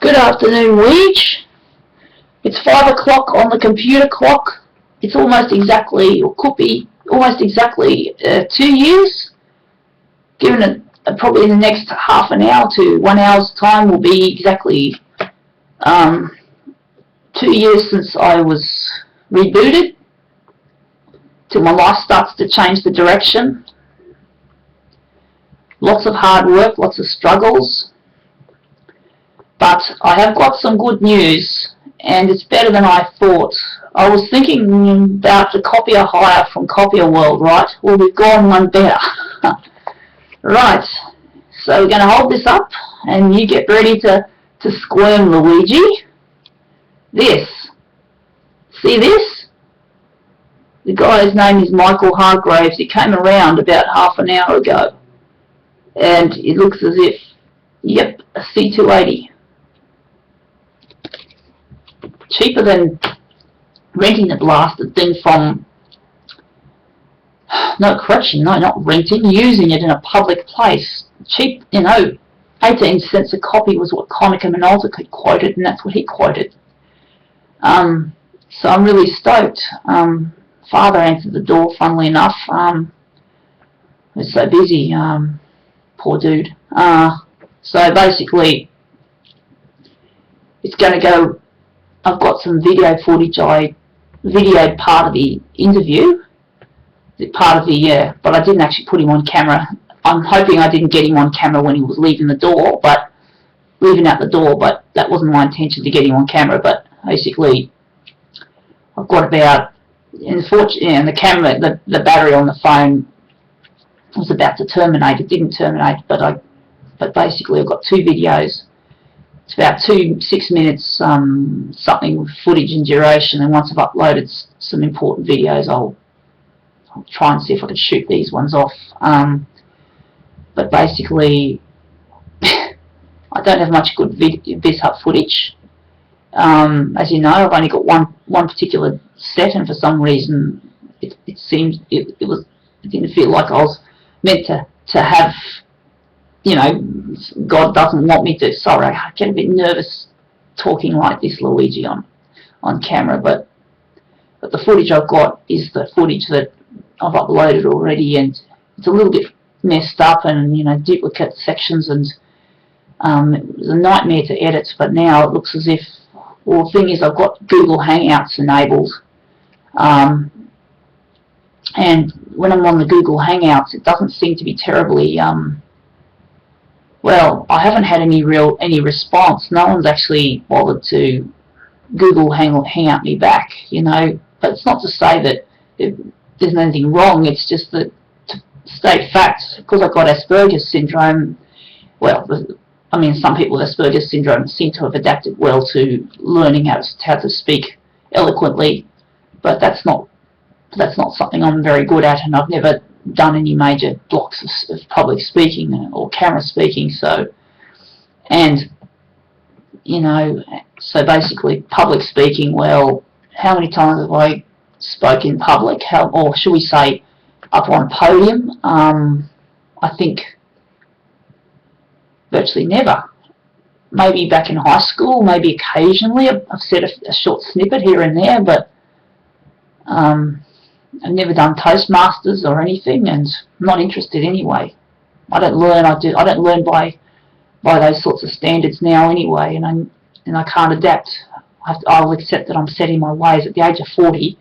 Good afternoon, Luigi. It's 5 o'clock on the computer clock. It's almost exactly, or could be almost exactly 2 years. Given it probably in the next half an hour to 1 hour's time will be exactly 2 years since I was rebooted, till my life starts to change the direction. Lots of hard work, lots of struggles, but I have got some good news, and it's better than I thought. I was thinking about the copier hire from Copier World, right? Well, we've gone one better. Right, so we're going to hold this up, and you get ready to squirm, Luigi. This. See this? The guy's name is Michael Hargraves. He came around about half an hour ago, and it looks as if, yep, a C280. Cheaper than renting the blasted thing from, no, correction, no, not renting, using it in a public place. Cheap, 18 cents a copy was what Konica Minolta could quote it, and that's what he quoted. So I'm really stoked. Father answered the door, funnily enough. He was so busy, poor dude. So basically, it's going to go. I've got some video footage. I videoed part of the interview, but I didn't actually put him on camera. I'm hoping I didn't get him on camera when he was leaving out the door, but that wasn't my intention to get him on camera. But basically, I've got about, and the camera, the battery on the phone was about to terminate. It didn't terminate, but basically I've got two videos. It's about 6 minutes, something with footage and duration, and once I've uploaded some important videos, I'll try and see if I can shoot these ones off. But basically, I don't have much good bizhub footage. As you know, I've only got one particular set, and for some reason, it seems it didn't feel like I was meant to have. God doesn't want me to. Sorry, I get a bit nervous talking like this, Luigi, on camera, but the footage I've got is the footage that I've uploaded already, and it's a little bit messed up, and duplicate sections, and it was a nightmare to edit. But now it looks as if, well, the thing is, I've got Google Hangouts enabled, and when I'm on the Google Hangouts, it doesn't seem to be terribly well, I haven't had any response. No one's actually bothered to Google Hangout me back, But it's not to say that there's anything wrong. It's just that, to state facts, because I've got Asperger's syndrome. Well, some people with Asperger's syndrome seem to have adapted well to learning how to speak eloquently, but that's not something I'm very good at, and I've never done any major blocks of public speaking or camera speaking. So basically public speaking, well, how many times have I spoke in public? Or should we say up on a podium? I think virtually never. Maybe back in high school, maybe occasionally I've said a short snippet here and there, but I've never done Toastmasters or anything, and I'm not interested anyway. I don't learn. I don't learn by those sorts of standards now anyway, and I can't adapt. I'll accept that I'm set in my ways at the age of 40.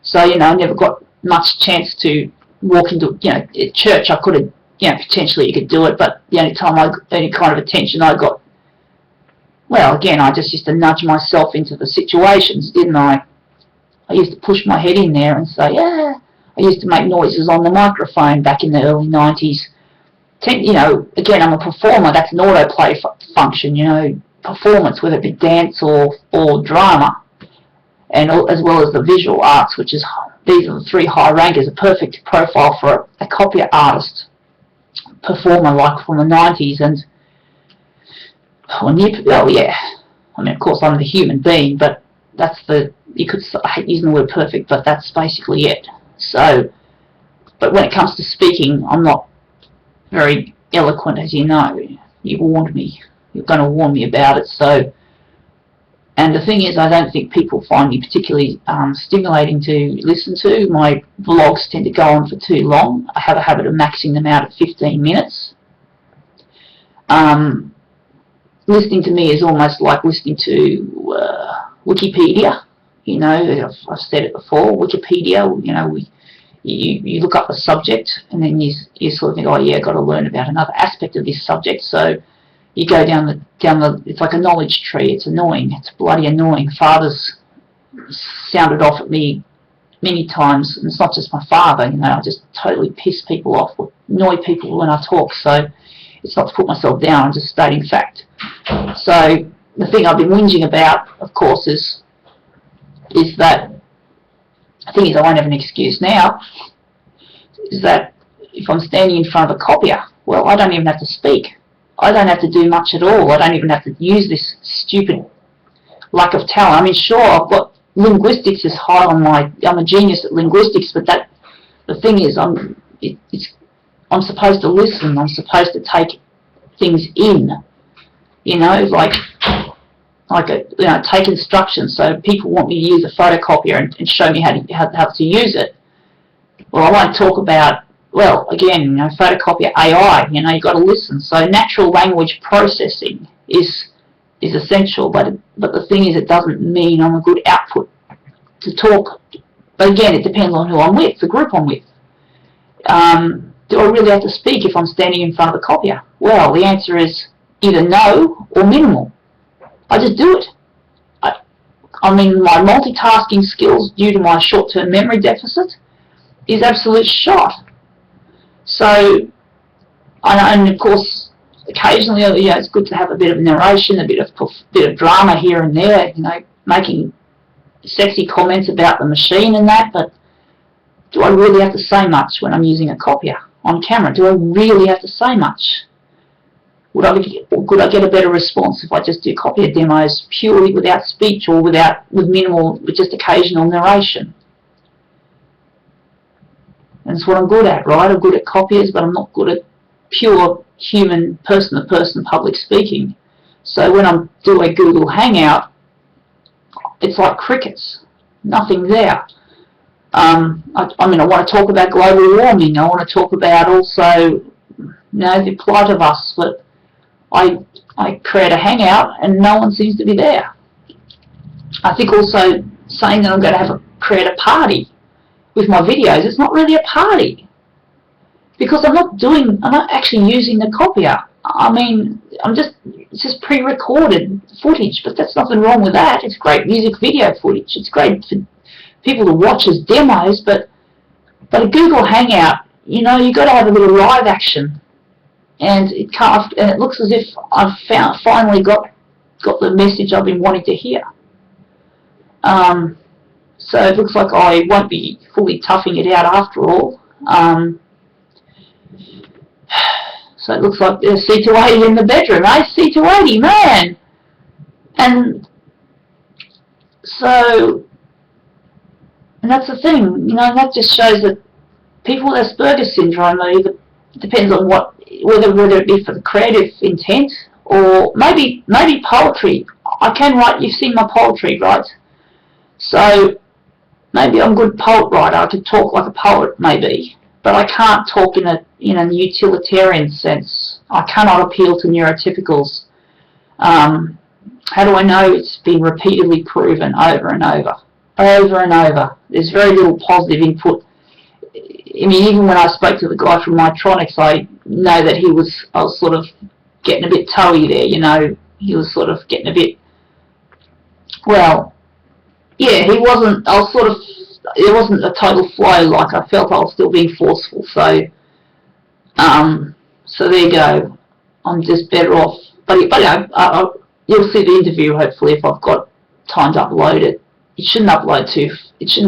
So I never got much chance to walk into at church. I could have potentially you could do it, but the only kind of attention I got, well, again, I just used to nudge myself into the situations, didn't I? I used to push my head in there and say, yeah. I used to make noises on the microphone back in the early 90s. Again, I'm a performer. That's an autoplay function, performance, whether it be dance or drama, and as well as the visual arts, these are the three high rankers, a perfect profile for a copier artist, performer like from the 90s. And, of course, I'm the human being, but that's I hate using the word perfect, but that's basically it. So, but when it comes to speaking, I'm not very eloquent, as you know. You warned me. you're going to warn me about it. So, and the thing is, I don't think people find me particularly stimulating to listen to. My vlogs tend to go on for too long. I have a habit of maxing them out at 15 minutes. Listening to me is almost like listening to Wikipedia. You know, I've said it before. Wikipedia. You know, you look up a subject and then you sort of think, oh yeah, I've got to learn about another aspect of this subject. So you go down the it's like a knowledge tree. It's annoying. It's bloody annoying. Father's sounded off at me many times, and it's not just my father. You know, I just totally piss people off or annoy people when I talk. So it's not to put myself down. I'm just stating fact. So the thing I've been whinging about, of course, is that the thing is, I won't have an excuse now. Is that if I'm standing in front of a copier, well, I don't even have to speak. I don't have to do much at all. I don't even have to use this stupid lack of talent. I mean, sure, I've got linguistics is high on my. I'm a genius at linguistics, but the thing is, I'm supposed to listen. I'm supposed to take things in. You know, like take instructions. So people want me to use a photocopier and show me how to use it. Well, I won't talk about. Well, again, you know, photocopier AI, you know, you've got to listen. So natural language processing is essential, but the thing is, it doesn't mean I'm a good output to talk. But again, it depends on who I'm with, the group I'm with. Do I really have to speak if I'm standing in front of a copier? Well, the answer is either no or minimal. I just do it. I mean, my multitasking skills, due to my short-term memory deficit, is absolute shot. So, and of course, occasionally, you know, it's good to have a bit of narration, a bit of drama here and there, you know, making sexy comments about the machine and that. But do I really have to say much when I'm using a copier on camera? Do I really have to say much? Could I get a better response if I just do copier demos purely without speech or with just occasional narration? And it's what I'm good at, right? I'm good at copiers, but I'm not good at pure human, person-to-person public speaking. So when I do a Google Hangout, it's like crickets, nothing there. I mean, I want to talk about global warming. I want to talk about also, you know, the plight of us, but I create a Hangout and no one seems to be there. I think also saying that I'm going to create a party with my videos, it's not really a party because I'm not actually using the copier. I mean, it's just pre-recorded footage, but there's nothing wrong with that. It's great music video footage. It's great for people to watch as demos, but a Google Hangout, you know, you've got to have a bit of live action, and it looks as if I've finally got the message I've been wanting to hear. So it looks like I won't be fully toughing it out after all. So it looks like there's C280 in the bedroom, eh? C280, man! And so, and that's the thing, you know, that just shows that people with Asperger's syndrome either depends on whether it be for the creative intent or maybe poetry. I can write, you've seen my poetry, right? So maybe I'm a good poet writer. I could talk like a poet, maybe, but I can't talk in a utilitarian sense. I cannot appeal to neurotypicals. How do I know? It's been repeatedly proven over and over. There's very little positive input. I mean, even when I spoke to the guy from Mitronics, I know that I was sort of getting a bit toey there, you know. He was sort of getting a bit, well, yeah, he wasn't, it wasn't a total flow, like I felt I was still being forceful, so there you go. I'm just better off, but you know, you'll see the interview hopefully if I've got time to upload it. It shouldn't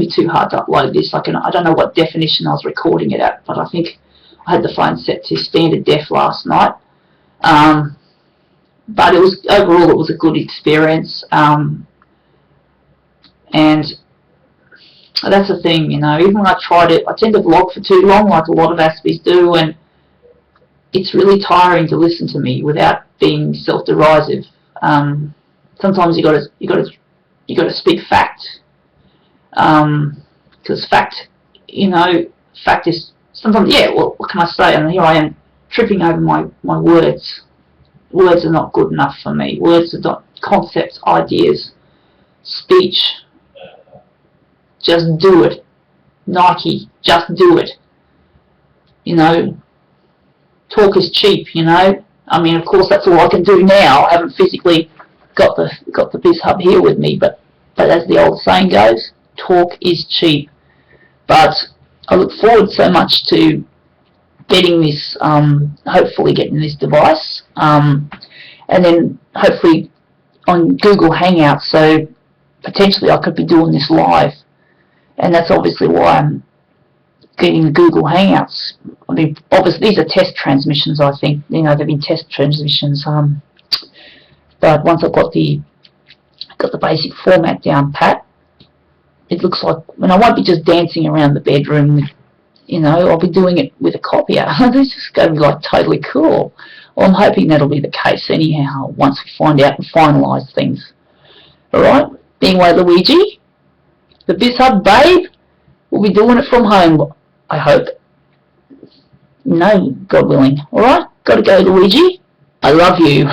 be too hard to upload this. I don't know what definition I was recording it at, but I think I had the phone set to standard def last night. But overall it was a good experience. And that's the thing, you know, even when I tried it, I tend to vlog for too long, like a lot of Aspies do, and it's really tiring to listen to me without being self-derisive. Sometimes you gotta speak fact, because fact, fact is sometimes, yeah. Well, what can I say? And here I am tripping over my words. Words are not good enough for me. Words are not concepts, ideas, speech. Just do it. Nike, just do it. Talk is cheap, I mean, of course, that's all I can do now. I haven't physically got the bizhub here with me, but as the old saying goes, talk is cheap. But I look forward so much to getting this, hopefully getting this device, and then hopefully on Google Hangouts, so potentially I could be doing this live, and that's obviously why I'm getting the Google Hangouts. I mean, obviously these are test transmissions, I think, they've been test transmissions, but once I've got the basic format down pat, it looks like, and I won't be just dancing around the bedroom with, I'll be doing it with a copier. This is going to be like totally cool. Well, I'm hoping that'll be the case anyhow, once we find out and finalise things. Alright? Anyway, Luigi, the bizhub babe, we'll be doing it from home, I hope. God willing. Alright? Gotta go, Luigi. I love you.